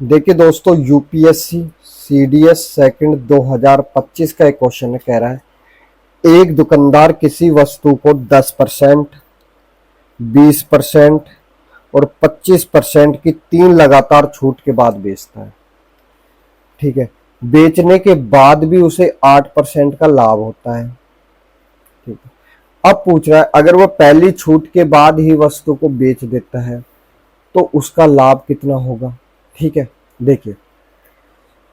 देखिए दोस्तों, UPSC CDS second 2025 का एक क्वेश्चन कह रहा है एक दुकानदार किसी वस्तु को 10%, 20% और 25% की 3 लगातार छूट के बाद बेचता है। ठीक है, बेचने के बाद भी उसे 8% का लाभ होता है। ठीक है, अब पूछ रहा है अगर वो पहली छूट के बाद ही वस्तु को बेच देता है तो उसका लाभ कितना होगा। ठीक है, देखिए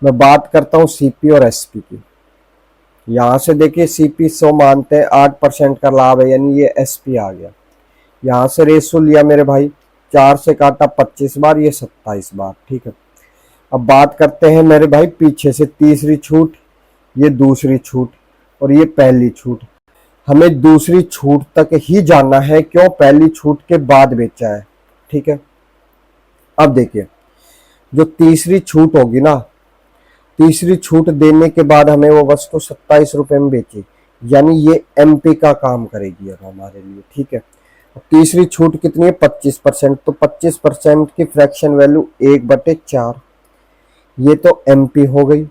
मैं बात करता हूँ सीपी और एसपी की। यहां से देखिए सीपी 100 मानते हैं, 8% का लाभ है, यानी ये एसपी आ गया। यहां से रेशो लिया मेरे भाई, 4 से काटा 25 बार, ये 27 बार। ठीक है, अब बात करते हैं मेरे भाई पीछे से, तीसरी छूट, ये दूसरी छूट और ये पहली छूट। हमें दूसरी छूट तक ही जाना है, क्यों, पहली छूट के बाद बेचा है। ठीक है, अब देखिए जो तीसरी छूट होगी ना, तीसरी छूट देने के बाद हमें वो वस्तु 27 रुपए में बेची, यानी ये एमपी का काम करेगी अब हमारे लिए। ठीक है, तीसरी छूट कितनी है, 25%, तो 25% की फ्रैक्शन वैल्यू 1/4, ये तो एमपी हो गई,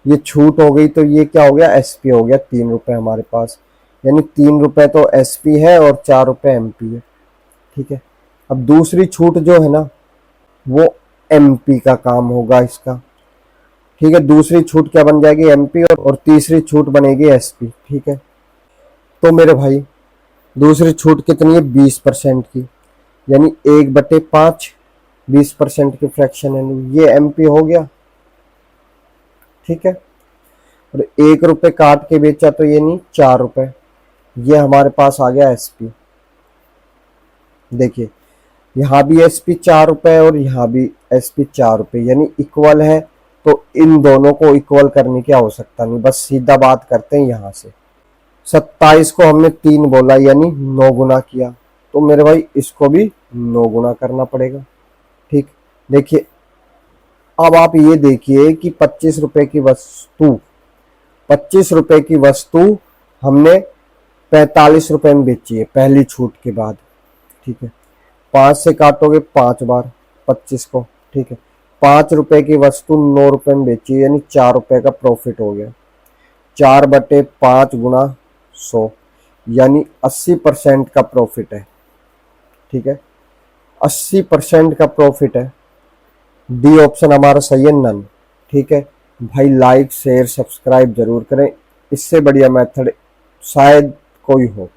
ये छूट हो गई, तो ये क्या हो गया, एसपी हो गया, 3 रुपए हमारे पास, यानी 3 रुपए तो एसपी है और 4 रुपए एमपी है। ठीक है, अब दूसरी छूट जो है ना वो एमपी का काम होगा इसका। ठीक है, दूसरी छूट क्या बन जाएगी, एमपी, और तीसरी छूट बनेगी एसपी। ठीक है, तो मेरे भाई दूसरी छूट कितनी है, 20% की, यानी 1/5, 20% की फ्रैक्शन है, ये एमपी हो गया। ठीक है, और 1 रुपए काट के बेचा तो ये नहीं, 4 रुपए, ये हमारे पास आ गया एसपी। देखिए यहाँ भी एसपी 4 रुपए और यहाँ भी एसपी 4 रुपए, यानी इक्वल है, तो इन दोनों को इक्वल करने की आवश्यकता नहीं, बस सीधा बात करते हैं। यहाँ से 27 को हमने 3 बोला, यानी 9 गुना किया, तो मेरे भाई इसको भी 9 गुना करना पड़ेगा। ठीक, देखिए अब आप ये देखिए कि 25 रुपए की वस्तु, 25 रुपए की वस्तु हमने 45 रुपए में बेची है पहली छूट के बाद। ठीक है, 5 से काटोगे 5 बार 25 को। ठीक है, 5 रुपए की वस्तु 9 रुपए में बेची, यानी 4 रुपए का प्रॉफिट हो गया। 4/5 गुना 100, यानी 80% का प्रॉफिट है। ठीक है, 80% का प्रॉफिट है। डी ऑप्शन हमारा सही है, नन। ठीक है भाई, लाइक शेयर सब्सक्राइब जरूर करें, इससे बढ़िया मेथड शायद कोई हो।